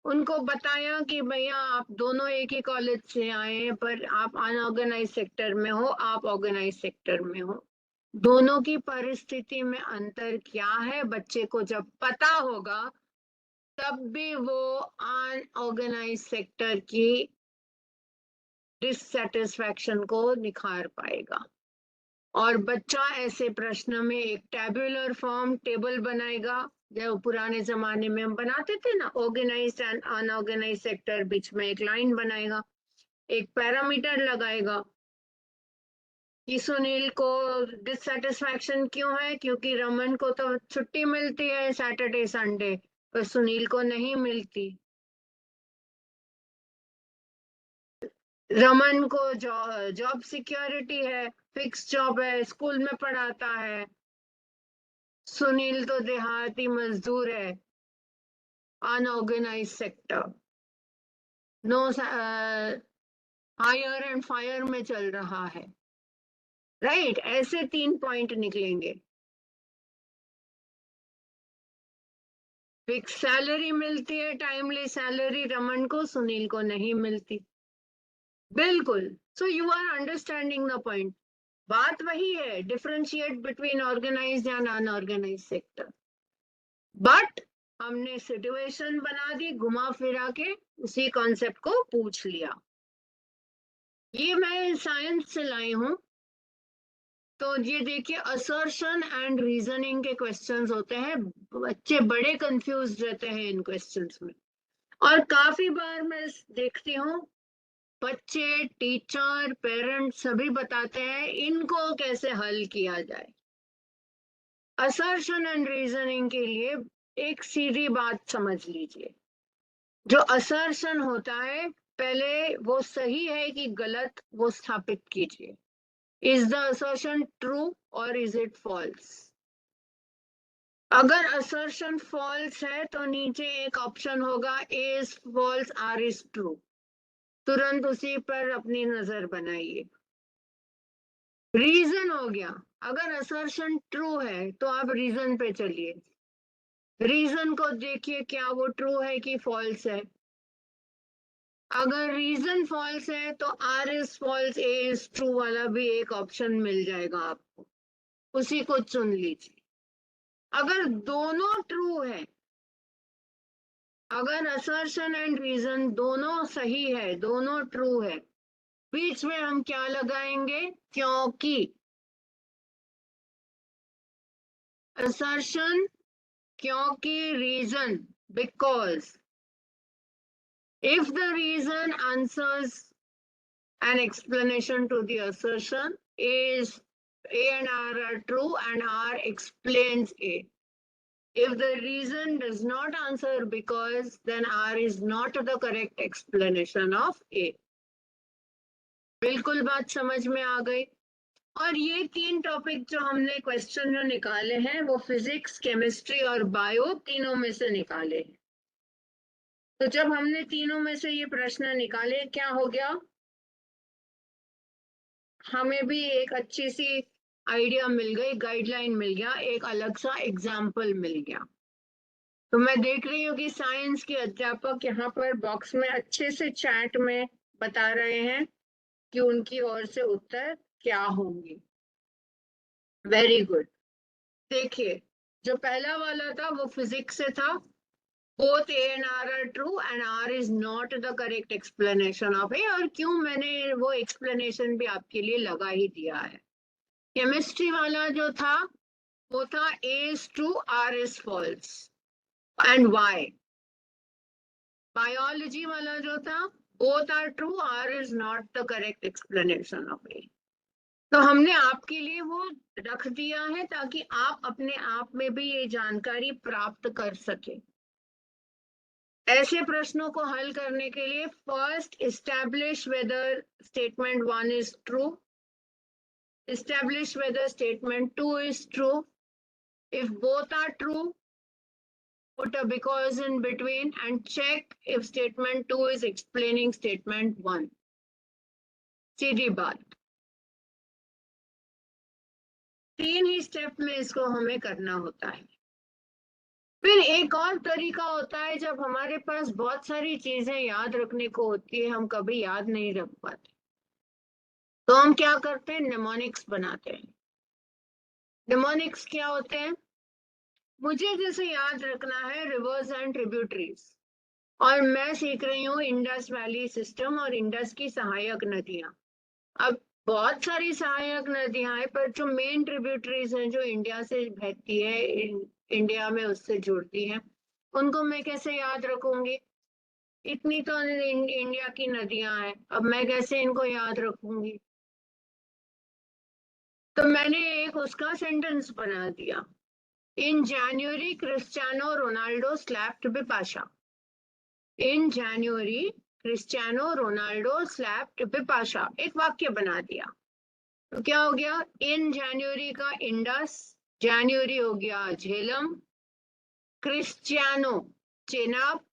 A: उनको बताया कि भैया आप दोनों एक ही कॉलेज से आए हैं, पर आप अनऑर्गेनाइज सेक्टर में हो, आप ऑर्गेनाइज सेक्टर में हो। दोनों की परिस्थिति में अंतर क्या है, बच्चे को जब पता होगा, तब भी वो अनऑर्गेनाइज सेक्टर की डिससेटिस्फैक्शन को निखार पाएगा। और बच्चा ऐसे प्रश्न में एक टेबुलर फॉर्म टेबल बनाएगा, जो पुराने जमाने में हम बनाते थे ना, ऑर्गेनाइज्ड एंड अनऑर्गेनाइज्ड सेक्टर, बीच में एक लाइन बनाएगा, एक पैरामीटर लगाएगा कि सुनील को डिससेटिस्फैक्शन क्यों है, क्योंकि रमन को तो छुट्टी मिलती है सैटरडे संडे, पर सुनील को नहीं मिलती। रमन को जॉब सिक्योरिटी है, फिक्स जॉब है, स्कूल में पढ़ाता है। सुनील तो देहाती मजदूर है, unorganise sector, no hire and fire में चल रहा है, राइट? ऐसे 3 पॉइंट निकलेंगे। फिक्स सैलरी मिलती है, टाइमली सैलरी रमन को, सुनील को नहीं मिलती। बिल्कुल। So you are understanding the point. बात वही है, differentiate between organised and unorganised sector. But हमने सिचुएशन बना दी, घुमा फिरा के उसी कॉन्सेप्ट को पूछ लिया। ये मैं साइंस से लाई हूं। तो ये देखिए, असर्शन एंड रीजनिंग के क्वेश्चंस होते हैं, बच्चे बड़े कंफ्यूज रहते हैं इन क्वेश्चंस में। और काफी बार मैं देखती हूँ, बच्चे, टीचर, पेरेंट्स सभी बताते हैं इनको कैसे हल किया जाए। असर्शन एंड रीजनिंग के लिए एक सीधी बात समझ लीजिए। जो असर्शन होता है, पहले वो सही है कि गलत वो स्थापित कीजिए। इज द असर्शन ट्रू और इज इट फॉल्स? अगर असर्शन फॉल्स है तो नीचे एक ऑप्शन होगा, A is false, R is true. तुरंत उसी पर अपनी नजर बनाइए। रीजन हो गया, अगर असर्शन ट्रू है तो आप रीजन पे चलिए, रीजन को देखिए क्या वो ट्रू है कि फॉल्स है। अगर रीजन फॉल्स है तो R is false, A is true वाला भी एक ऑप्शन मिल जाएगा आपको, उसी को चुन लीजिए। अगर दोनों ट्रू है, अगर असर्शन एंड रीजन दोनों सही है, दोनों ट्रू है, बीच में हम क्या लगाएंगे? क्योंकि। असर्शन, क्योंकि, reason, because. If the reason answers an explanation to the assertion, is A and R are true and R explains A. If the reason does not answer because, then R is not the correct explanation of A. बिल्कुल बात समझ में आ गई। और ये 3 topic जो हमने question जो निकाले हैं, वो फिजिक्स, केमिस्ट्री और बायो तीनों में से निकाले हैं। तो जब हमने तीनों में से ये प्रश्न निकाले, क्या हो गया, हमें भी एक अच्छी सी आइडिया मिल गई, गाइडलाइन मिल गया, एक अलग सा एग्जाम्पल मिल गया। तो मैं देख रही हूँ कि साइंस के अध्यापक यहाँ पर बॉक्स में अच्छे से चैट में बता रहे हैं कि उनकी ओर से उत्तर क्या होंगे। Very good. देखिए, जो पहला वाला था वो फिजिक्स से था, both A and R are true and R is not the correct explanation of A, और क्यों मैंने वो एक्सप्लेनेशन भी आपके लिए लगा ही दिया है। केमिस्ट्री वाला जो था वो था A is true, R is false, and why? Biology वाला जो था, both are true, R is not the correct explanation of A। तो हमने आपके लिए वो रख दिया है ताकि आप अपने आप में भी ये जानकारी प्राप्त कर सके। ऐसे प्रश्नों को हल करने के लिए first establish whether statement 1 is true, establish whether statement 2 is true. If both are true, put a because in between and check if statement 2 is explaining statement 1. सीधी बात, 3 ही स्टेप में इसको हमें करना होता है। फिर एक और तरीका होता है, जब हमारे पास बहुत सारी चीजें याद रखने को होती है, हम कभी याद नहीं रख पाते, तो हम क्या करते हैं, निमोनिक्स बनाते हैं। निमोनिक्स क्या होते हैं? मुझे जैसे याद रखना है रिवर्स एंड ट्रिब्यूटरीज, और मैं सीख रही हूँ इंडस वैली सिस्टम और इंडस की सहायक नदियां। अब बहुत सारी सहायक नदियां हैं, पर जो मेन ट्रिब्यूटरीज हैं जो इंडिया से बहती है, इंडिया में उससे जुड़ती हैं, उनको मैं कैसे याद रखूंगी? इतनी तो इंडिया की नदियां हैं, अब मैं कैसे इनको याद रखूंगी? तो मैंने एक उसका सेंटेंस बना दिया, इन जनवरी क्रिस्टियानो रोनाल्डो स्लैप्ड बिपाशा। इन जनवरी क्रिस्टियानो रोनाल्डो स्लैप्ड बिपाशा, एक वाक्य बना दिया। तो क्या हो गया, इन जनवरी का इंडस, जनवरी हो गया झेलम, क्रिस्टियानो चेनाब,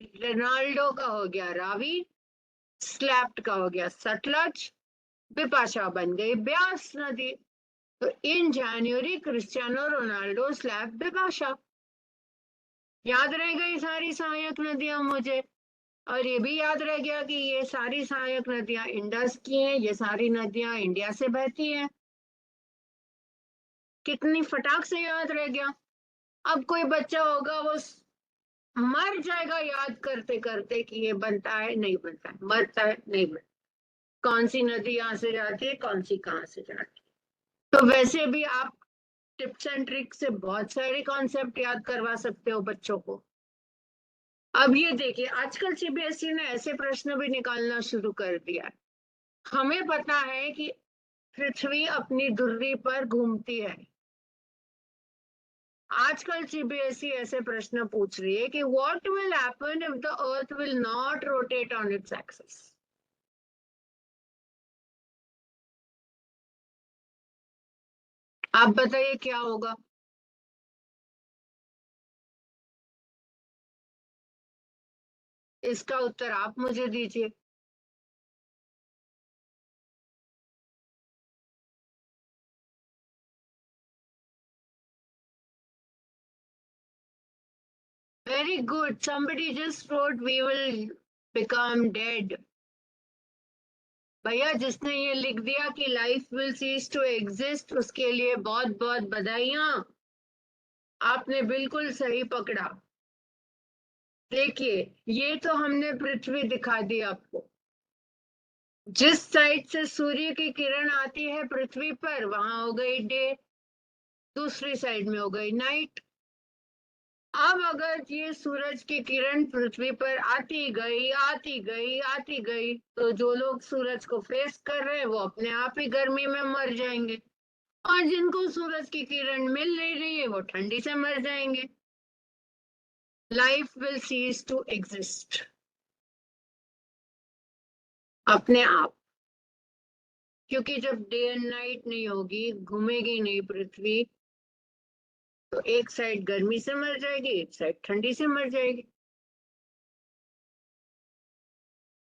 A: रोनाल्डो का हो गया रावी, स्लैप्ड का हो गया सतलज, बिपाशा बन गई ब्यास नदी। तो इन जनवरी क्रिस्टियानो रोनाल्डो स्लैप्ड बिपाशा, याद रह गई सारी सहायक नदियां मुझे। और ये भी याद रह गया कि ये सारी सहायक नदियां इंडस की हैं, ये सारी नदियां इंडिया से बहती हैं। कितनी फटाक से याद रह गया। अब कोई बच्चा होगा, वो मर जाएगा याद करते करते कि ये बनता है नहीं बनता है, मरता है नहीं बनता, कौन सी नदी यहाँ से जाती है, कौन सी कहाँ से जाती है। तो वैसे भी आप टिप्स एंड ट्रिक्स से बहुत सारे कॉन्सेप्ट याद करवा सकते हो बच्चों को। अब ये देखिए, आजकल सीबीएसई ने ऐसे प्रश्न भी निकालना शुरू कर दिया है। हमें पता है कि पृथ्वी अपनी धुरी पर घूमती है। आजकल सीबीएसई ऐसे प्रश्न पूछ रही है कि what will happen if the earth will not rotate on its axis. आप बताइए क्या होगा? इसका उत्तर आप मुझे दीजिए। Very good, somebody just wrote we will become dead। भैया जिसने ये लिख दिया कि life will cease to exist, उसके लिए बहुत बहुत बधाइयां, आपने बिल्कुल सही पकड़ा। देखिए, ये तो हमने पृथ्वी दिखा दी आपको। जिस साइड से सूर्य की किरण आती है पृथ्वी पर, वहां हो गई डे, दूसरी साइड में हो गई नाइट। अब अगर ये सूरज की किरण पृथ्वी पर आती गई आती गई आती गई, तो जो लोग सूरज को फेस कर रहे हैं वो अपने आप ही गर्मी में मर जाएंगे, और जिनको सूरज की किरण मिल नहीं रही है वो ठंडी से मर जाएंगे। Life will cease to exist अपने आप, क्योंकि जब डे एंड नाइट नहीं होगी, घूमेगी नहीं पृथ्वी, तो एक साइड गर्मी से मर जाएगी, एक साइड ठंडी से मर जाएगी।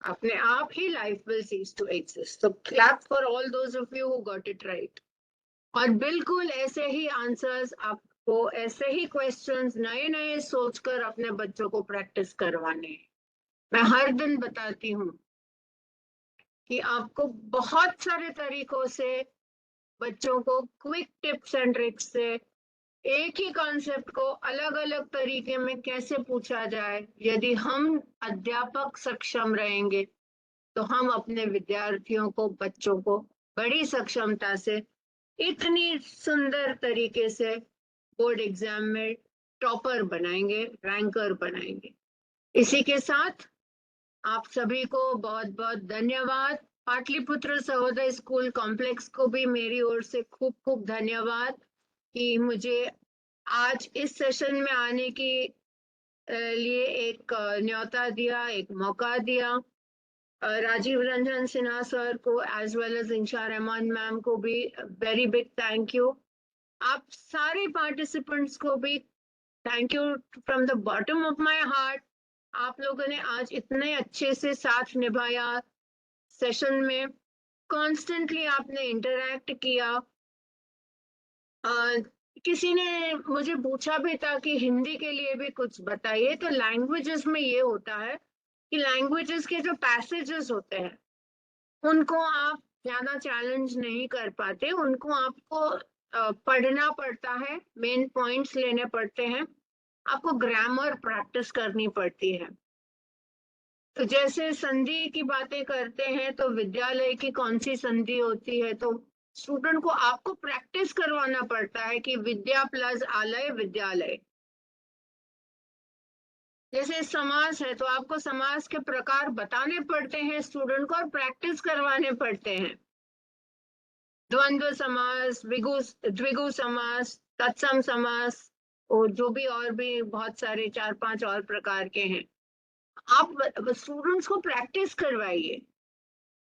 A: अपने आप ही life will cease to exist. तो clap for all those of you who got it right. और बिल्कुल ऐसे ही आंसर्स आपको, ऐसे ही क्वेश्चंस नए नए सोचकर अपने बच्चों को प्रैक्टिस करवाने हैं। मैं हर दिन बताती हूँ कि आपको बहुत सारे तरीकों से बच्चों को क्विक टिप्स एंड ट्रिक्स से एक ही कॉन्सेप्ट को अलग अलग तरीके में कैसे पूछा जाए, यदि हम अध्यापक सक्षम रहेंगे, तो हम अपने विद्यार्थियों को, बच्चों को बड़ी सक्षमता से इतनी सुंदर तरीके से बोर्ड एग्जाम में टॉपर बनाएंगे, रैंकर बनाएंगे। इसी के साथ आप सभी को बहुत बहुत धन्यवाद। पाटलिपुत्र सहोदय स्कूल कॉम्प्लेक्स को भी मेरी ओर से खूब खूब धन्यवाद कि मुझे आज इस सेशन में आने की लिए एक न्योता दिया, एक मौका दिया। राजीव रंजन सिन्हा सर को एज वेल एज इंशा रहमान मैम को भी वेरी बिग थैंक यू। आप सारे पार्टिसिपेंट्स को भी thank you from the bottom of my heart. आप लोगों ने आज इतने अच्छे से साथ निभाया सेशन में, कॉन्स्टेंटली आपने इंटरैक्ट किया। किसी ने मुझे पूछा भी था कि हिंदी के लिए भी कुछ बताइए, तो लैंग्वेजेस में ये होता है कि लैंग्वेजेस के जो पैसेजेस होते हैं उनको आप ज्यादा चैलेंज नहीं कर पाते, उनको आपको पढ़ना पड़ता है, मेन पॉइंट्स लेने पड़ते हैं, आपको ग्रामर प्रैक्टिस करनी पड़ती है। तो जैसे संधि की बातें करते हैं तो विद्यालय की कौन सी संधि होती है, तो स्टूडेंट को आपको प्रैक्टिस करवाना पड़ता है कि विद्या प्लस आलय विद्यालय। जैसे समास है तो आपको समास के प्रकार बताने पड़ते हैं स्टूडेंट को और प्रैक्टिस करवाने पड़ते हैं। द्वंद्व समास, द्विगु समास, तत्सम समास और जो भी और भी बहुत सारे 4-5 और प्रकार के हैं। आप स्टूडेंट्स को प्रैक्टिस करवाइए,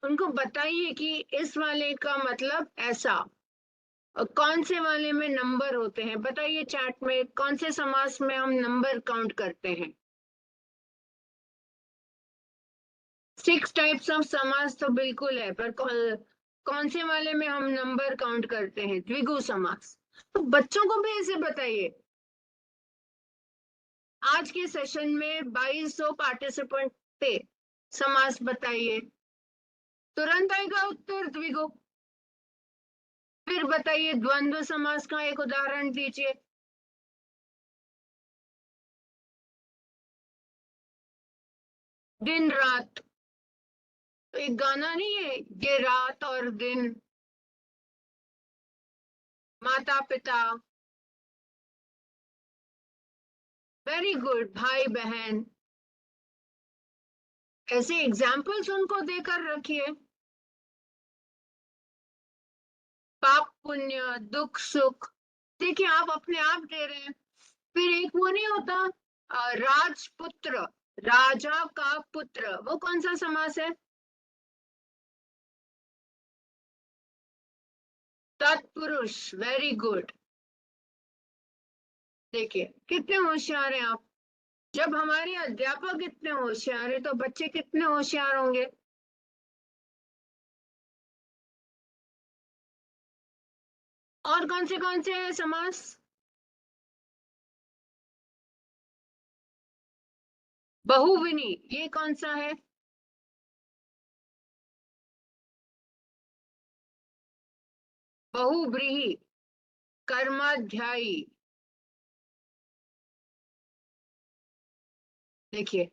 A: उनको बताइए कि इस वाले का मतलब ऐसा, और कौन से वाले में नंबर होते हैं बताइए, चैट में कौन से समास में हम नंबर काउंट करते हैं। 6 टाइप्स ऑफ समास तो बिल्कुल है, पर कौन से वाले में हम नंबर काउंट करते हैं, द्विगु समास। तो बच्चों को भी ऐसे बताइए। आज के सेशन में 2200 पार्टिसिपेंट थे, समास बताइए, तुरंत आएगा उत्तर द्विगु। फिर बताइए द्वंद्व समास का एक उदाहरण दीजिए। दिन रात, तो एक गाना नहीं है, ये रात और दिन। माता पिता, वेरी गुड, भाई बहन। ऐसे एग्जाम्पल्स उनको देकर रखिए। पाप पुण्य, दुख सुख, देखिए आप अपने आप दे रहे हैं। फिर एक वो नहीं होता राजपुत्र, राजा का पुत्र, वो कौन सा समास है, तत्पुरुष, वेरी गुड। देखिए कितने होशियार हैं आप। जब हमारे अध्यापक इतने होशियार हैं तो बच्चे कितने होशियार होंगे। और कौन से हैं समास। बहुविनी, ये कौन सा है, बहुव्रीहि, कर्माध्यायी। देखिए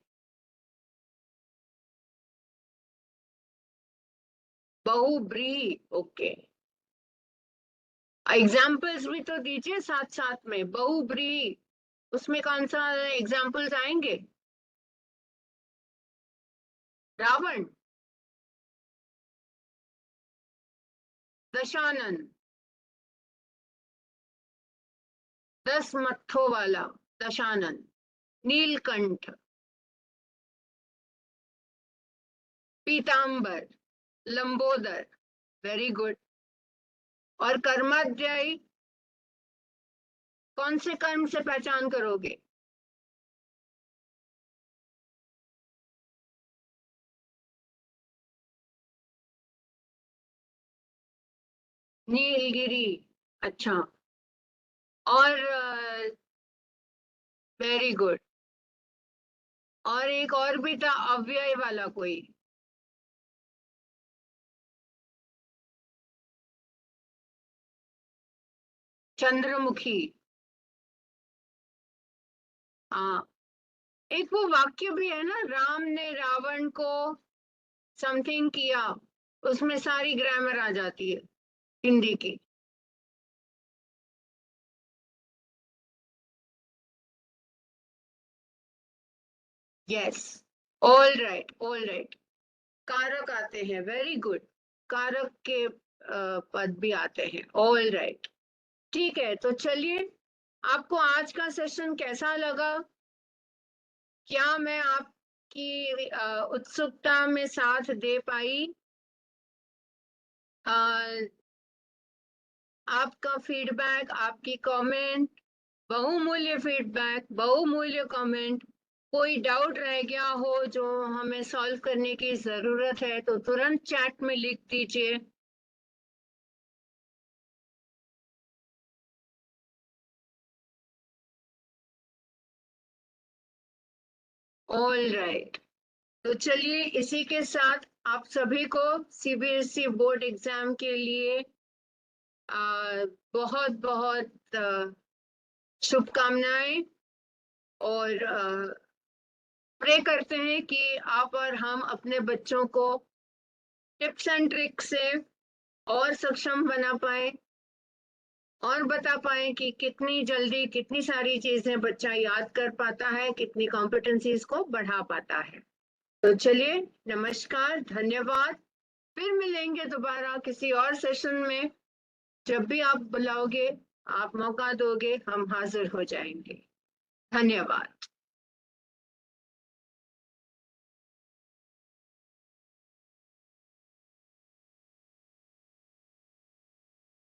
A: बहुव्रीहि, ओके। एग्जाम्पल्स भी तो दीजिए साथ साथ में, बहुव्रीहि उसमें कौन सा एग्जाम्पल्स आएंगे। रावण, दशानन, 10 मत्थों वाला दशानन, नीलकंठ, पीतांबर, लंबोदर, वेरी गुड। और कर्माध्यायी कौन से कर्म से पहचान करोगे। नीलगिरी, अच्छा। और वेरी गुड। और एक और भी था अव्यय वाला कोई, चंद्रमुखी। हाँ, एक वो वाक्य भी है ना, राम ने रावण को समथिंग किया, उसमें सारी ग्रामर आ जाती है हिंदी की। Yes, all right all right. कारक आते हैं, वेरी गुड, कारक के पद भी आते हैं, ऑल राइट। ठीक है, तो चलिए, आपको आज का सेशन कैसा लगा। क्या मैं आपकी उत्सुकता में साथ दे पाई? आपका फीडबैक, आपकी कमेंट, बहुमूल्य फीडबैक, बहुमूल्य कमेंट, कोई डाउट रह गया हो जो हमें सॉल्व करने की जरूरत है तो तुरंत चैट में लिख दीजिए। ऑल राइट, तो चलिए इसी के साथ आप सभी को सीबीएसई बोर्ड एग्जाम के लिए बहुत बहुत शुभकामनाएं, और प्रे करते हैं कि आप और हम अपने बच्चों को टिप्स एंड ट्रिक्स से और सक्षम बना पाए, और बता पाए कि कितनी जल्दी कितनी सारी चीजें बच्चा याद कर पाता है, कितनी कॉम्पिटेंसीज को बढ़ा पाता है। तो चलिए, नमस्कार, धन्यवाद। फिर मिलेंगे दोबारा किसी और सेशन में। जब भी आप बुलाओगे, आप मौका दोगे, हम हाजिर हो जाएंगे। धन्यवाद।